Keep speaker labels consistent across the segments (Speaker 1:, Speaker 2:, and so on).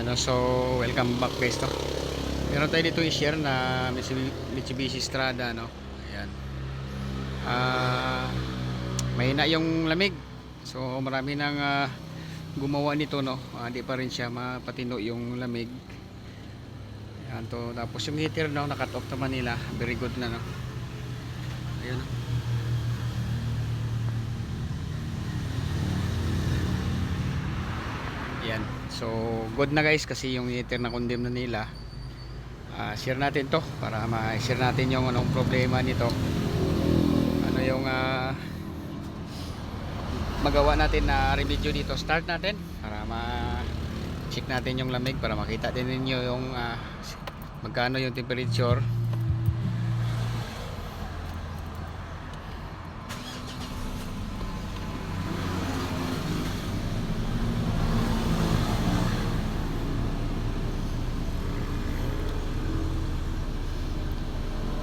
Speaker 1: Ayan, no? So welcome back guys, no? Meron tayo dito i-share na Mitsubishi Strada, no? Ayan. Mahina yung lamig. So marami nang gumawa nito, no? Di pa rin siya mapatino yung lamig. Ayan to. Tapos yung heater, no? Nakat off naman nila. Very good na, no? Ayan, no? Ayan. So good na guys kasi yung heater na condemn na nila. Share natin to para ma-share natin yung anong problema nito, ano yung magawa natin na remedyo dito. Start natin para ma-check natin yung lamig para makita din ninyo yung magkano yung temperature.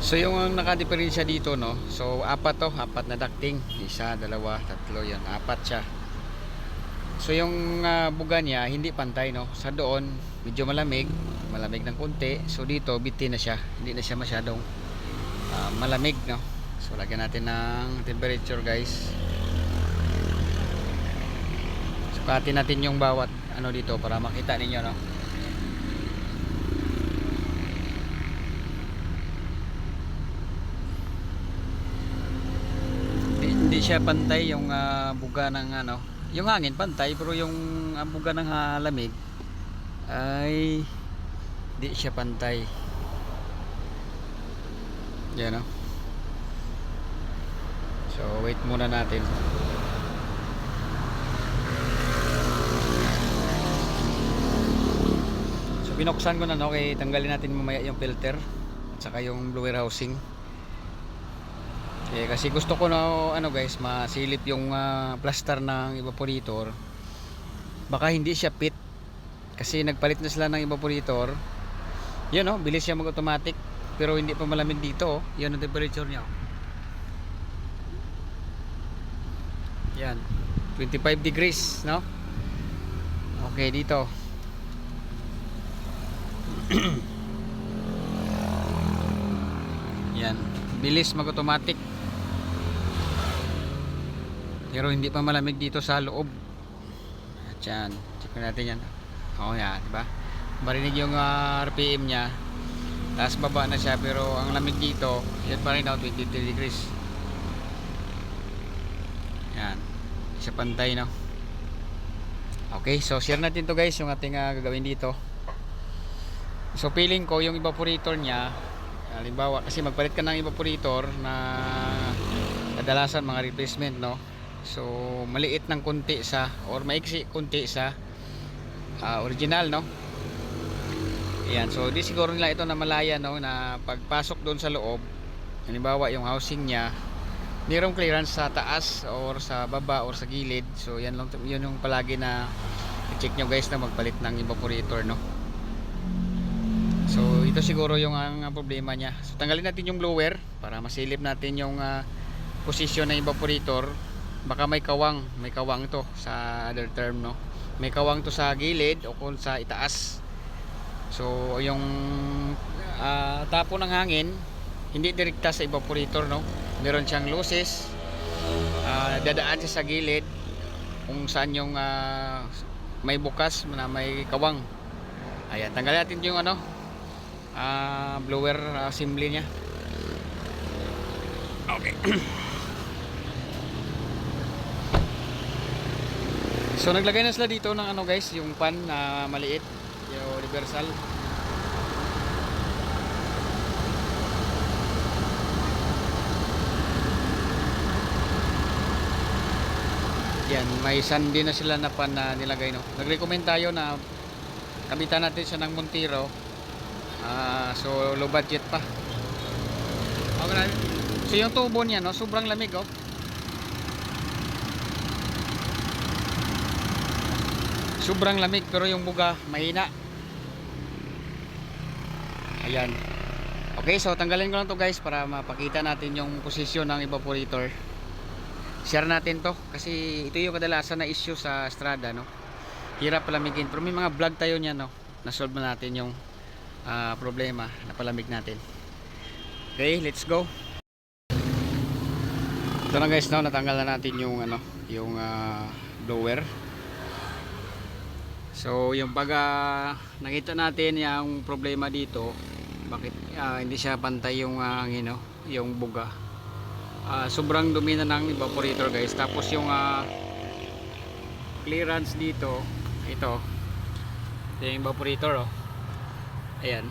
Speaker 1: So yung naka-diferensya dito, no? So apat na ducting, isa, dalawa, tatlo, yan, apat siya. So yung buga niya hindi pantay, no? Sa doon medyo malamig ng konti. So dito bitin na siya, hindi na siya masyadong malamig, no? So lagyan natin ng temperature guys. Sukatin natin yung bawat ano dito para makita ninyo, no? Hindi siya pantay yung buga ng ano, yung hangin pantay pero yung buga ng lamig ay hindi siya pantay. Yan, no? So wait muna natin. So binuksan ko na, no? Okay, tanggalin natin mamaya yung filter at saka yung blower housing. Kasi gusto ko na ano guys, masilip yung plaster ng evaporator. Baka hindi siya fit kasi nagpalit na sila ng evaporator. Yun, no? Bilis siya mag-automatic pero hindi pa malamig dito, oh. Yan ang temperature niya, oh. Yan 25 degrees, no? Okay dito. Yan, bilis mag-automatic pero hindi pa malamig dito sa loob. At yan, check natin yan. Yan, diba? Marinig yung RPM nya, taas baba na siya pero ang lamig dito yan pa rin, 23 degrees. Yan, isa pantay, no? Okay, so share natin to guys yung ating gagawin dito. So feeling ko yung evaporator nya, halimbawa kasi magpalit ka ng evaporator na kadalasan mga replacement, no? So maliit ng kunti sa or maiksi kunti sa original, no? Ayan, so di siguro nila ito na malaya, no, na pagpasok doon sa loob, halimbawa yung housing nya mayroong clearance sa taas or sa baba or sa gilid. So yan lang, yun yung palagi na i-check nyo guys na magpalit ng evaporator, no? So ito siguro yung ang problema nya. So tanggalin natin yung blower para masilip natin yung posisyon ng evaporator. Baka may kawang to sa other term, no? May kawang to sa gilid o kung sa itaas. So yung tapo ng hangin hindi direkta sa evaporator, no? Meron siyang loses, dadaan siya sa gilid kung saan yung may bukas na may kawang. Ayan, tanggalin natin yung ano, blower assembly nya. Okay. So naglagay na sila dito ng ano guys, yung pan na maliit, yung universal. Yan, may sandi na sila na pan na nilagay, no. Nag-recommend tayo na kabitan natin siya ng Montero. So low budget pa. Okay. So yung tubo niya, no, sobrang lamig, oh. Sobrang lamig pero yung buga mahina. Ayan. Okay, so tanggalin ko lang to guys para mapakita natin yung posisyon ng evaporator. Share natin to kasi ito yung kadalasan na issue sa Strada, no? Hirap palamigin pero may mga vlog tayo niyan, no? na-solve na natin yung problema na palamig natin. Okay, let's go. Ito na guys, no, natanggal na natin yung ano, yung blower. So yung pag nakita natin yung problema dito, bakit hindi siya pantay yung hangin, no, yung buga. Sobrang dumi na ng evaporator guys. Tapos yung clearance dito, ito yung evaporator, oh. Ayan.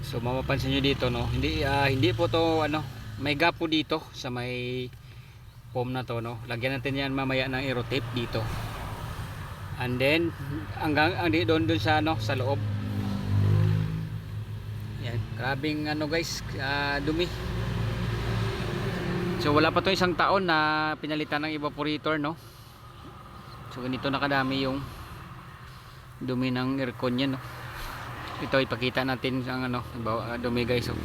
Speaker 1: So mapapansin nyo dito, no, hindi po to ano, may gap po dito sa may foam na to, no. Lagyan natin yan mamaya ng aero tape dito. And then hanggang doon sa ano, sa loob. Yan, grabing ano guys, dumi. So wala pa to isang taon na pinalitan ng evaporator, no. So ganito na kadami yung dumi ng aircon niya, no. Ito ipakita natin ang ano, dumi guys, oh.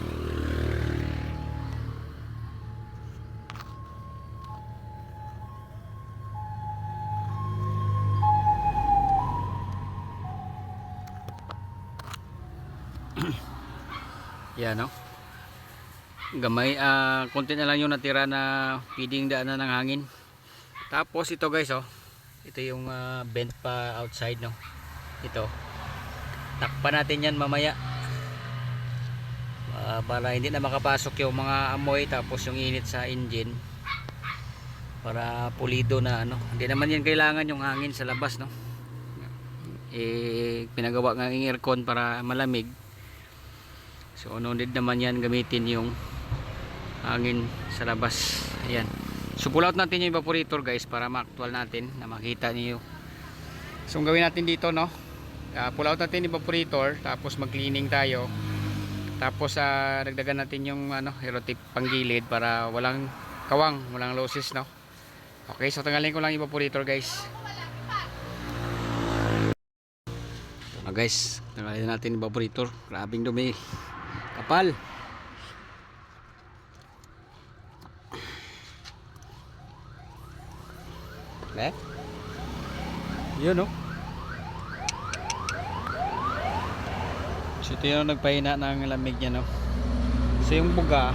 Speaker 1: Yan, no. Gamay, konti na lang yung natira na pwedeng daanan ng hangin. Tapos ito guys, oh, ito yung vent pa outside, no. Ito takpan natin yan mamaya, para hindi na makapasok yung mga amoy, tapos yung init sa engine, para pulido na ano. Hindi naman yan kailangan yung hangin sa labas, no. Pinagawa ng aircon para malamig. So no need naman yan gamitin yung hangin sa labas. Ayan. So pull out natin yung evaporator guys, para ma-actual natin na makita niyo. So ang gawin natin dito, no, pull out natin yung evaporator, tapos mag-cleaning tayo. Tapos dagdagan natin yung ano, aero tape panggilid para walang kawang, walang losses, no. Okay, so tanggalin ko lang yung evaporator guys. Guys, tanggalin natin yung evaporator. Grabing dumi, kapal. Yun, no. So ito yung nagpahina ng lamig niya, no. So yung buga,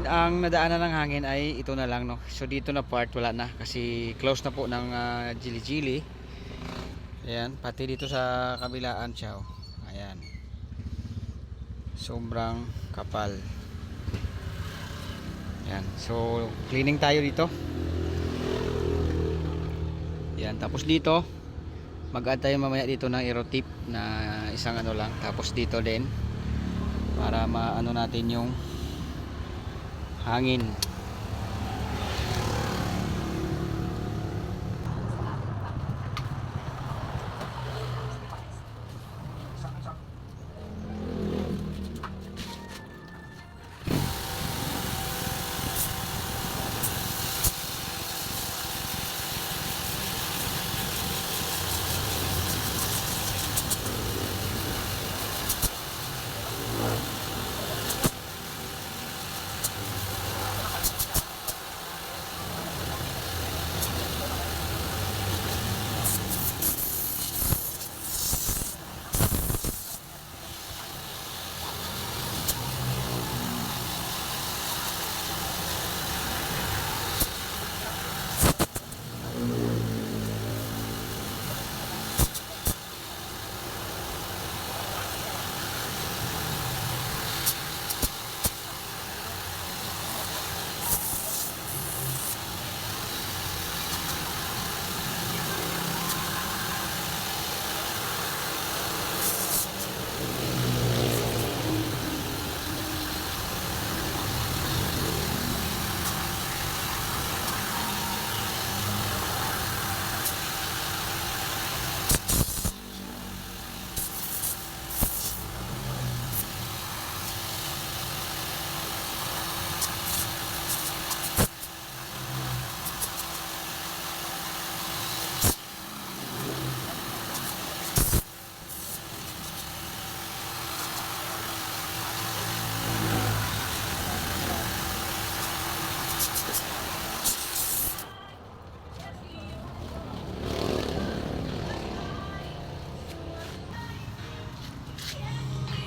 Speaker 1: ang nadaanan ng hangin ay ito na lang, no. So dito na part wala na, kasi close na po ng jili-jili. Ayan, pati dito sa kabilaan siya, oh. Ayan, sobrang kapal. Ayan, so cleaning tayo dito. Ayan, tapos dito mag-add tayo mamaya dito ng aero tape na isang ano lang. Tapos dito din para maano natin yung hangin.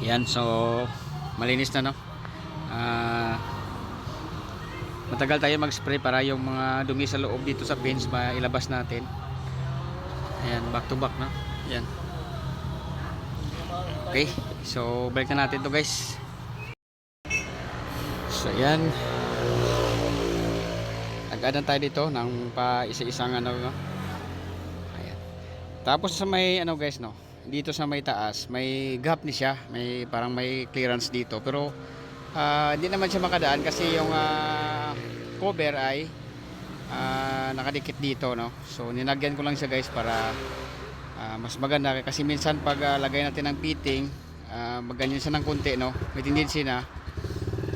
Speaker 1: Yan, so malinis na, no. Matagal tayo mag-spray para yung mga dumi sa loob dito sa pins mailabas natin. Ayan, back to back, no. Yan. Okay, so balik na natin to, guys. So yan, nag-add tayo dito ng pa isa-isang ano, no? Ayan. Tapos sa may ano, guys, no, dito sa may taas may gap ni siya, may parang may clearance dito, pero hindi naman siya makadaan kasi yung cover ay nakadikit dito, no. So ninagyan ko lang siya, guys, para mas maganda, kasi minsan pag lagay natin ng fitting, maganyan siya ng konti, no, may tendency na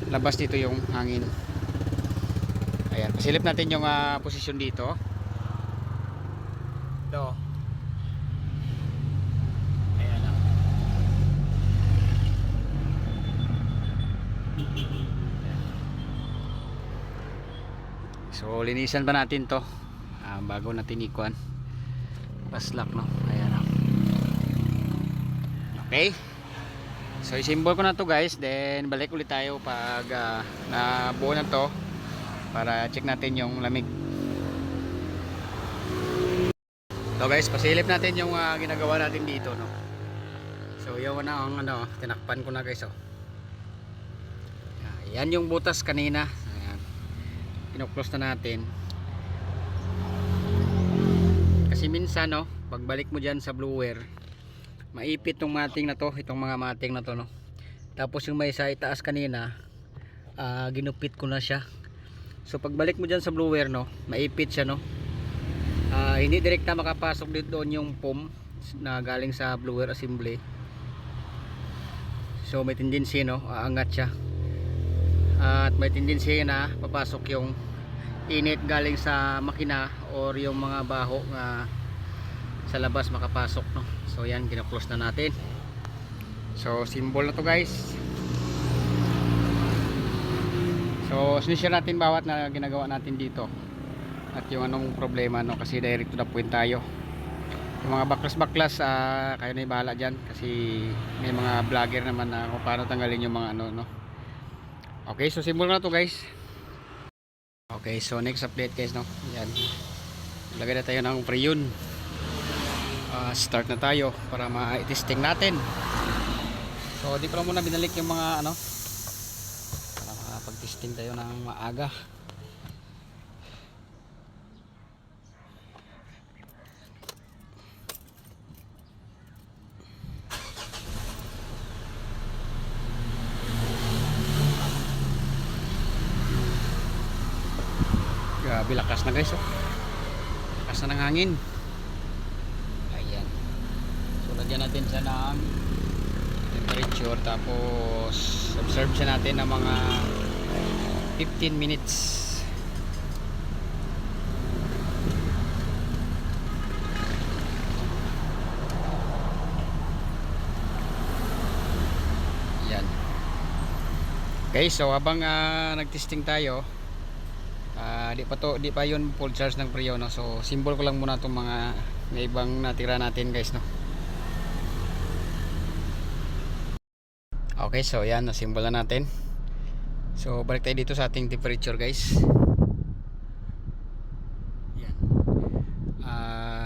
Speaker 1: labas dito yung hangin. Ayan, pasilip natin yung posisyon dito. Ito. Ayan, oh. So linisan pa natin to bago natin ikuan paslak, no. Ayan, oh. Okay, so isimbol ko na to, guys, then balik ulit tayo pag nabuo na to para check natin yung lamig. So guys, pasilip natin yung ginagawa natin dito, no. So yun na ang ano, tinakpan ko na, guys, oh. Yan yung butas kanina. Ayan, kinoclose na natin kasi minsan, no, pagbalik mo dyan sa blower maipit tong mating na to, itong mga mating na to, no. Tapos yung may sa itaas kanina, ginupit ko na siya. So pagbalik mo dyan sa blower, no, maipit siya, no. Hindi direkta makapasok dito doon yung foam na galing sa blower assembly. So may tendency, no, aangat siya. At may tendency na papasok yung init galing sa makina or yung mga baho na sa labas makapasok, no. So yan, kina-close na natin. So symbol na to, guys. So sinishare natin bawat na ginagawa natin dito at yung anong problema, no, kasi direct to the point tayo. Yung mga baklas kayo na ibahala dyan, kasi may mga vlogger naman na kung paano tanggalin yung mga ano, no. Okay, so symbol na to, guys. Okay, so next update, guys, no. Yan, lagay na tayo ng freon. Start na tayo para ma-testing natin. So di pa lang muna binalik yung mga ano para makapag-testing tayo ng maaga. Grabe, lakas na, guys, oh. Lakas na ng hangin. Lagyan natin siya ng temperature, tapos observe siya natin ng mga 15 minutes. Yan. Okay, so habang nagtesting tayo, di pa yun full charge ng Freon, no? So symbol ko lang muna itong mga ibang natira natin, guys, no. Okay, so yan, na-symbol na natin. So balik tayo dito sa ating temperature, guys. Yan.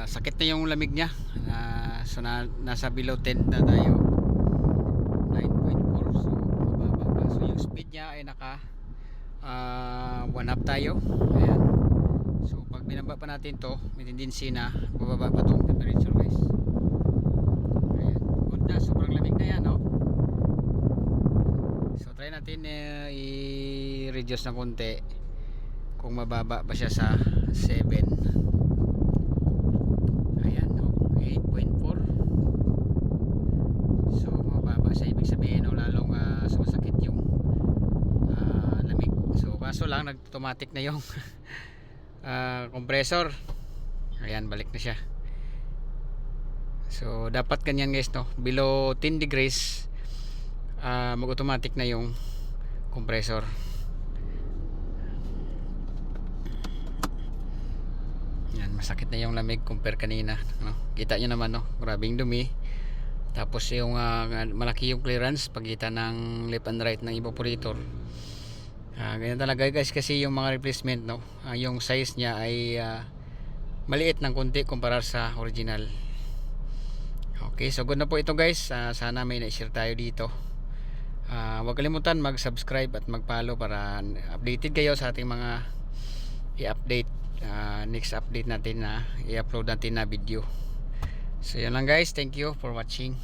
Speaker 1: Sakit na yung lamig niya. So nasa below 10 na tayo. 9.4. So mababa pa. So yung speed niya ay naka 1 up tayo. Ayan. So pag binaba pa natin to, may tendency na bababa pa tong temperature, guys. Ayan. Good na, sobrang lamig na yan, no. So try natin i-reduce ng konti kung mababa pa siya sa 7. Ayan, no? 8.4. So mababa siya, ibig sabihin, no, lalong sumasakit yung lamig. So kaso lang nag-automatic na yung compressor. Ayan, balik na siya. So dapat ganyan, guys, no? Below 10 degrees mag-automatic na yung compressor. Yan, masakit na yung lamig compare kanina, no? Kita nyo naman, no? Grabing dumi. Tapos yung malaki yung clearance pagitan ng left and right ng evaporator. Ganyan talaga guys, kasi yung mga replacement, no, yung size niya ay maliit ng konti kumpara sa original. Okay, so good na po ito guys. Sana may na-share tayo dito. Huwag kalimutan mag-subscribe at mag-follow para updated kayo sa ating mga i-update, next update natin na i-upload natin na video. So yun lang guys, thank you for watching.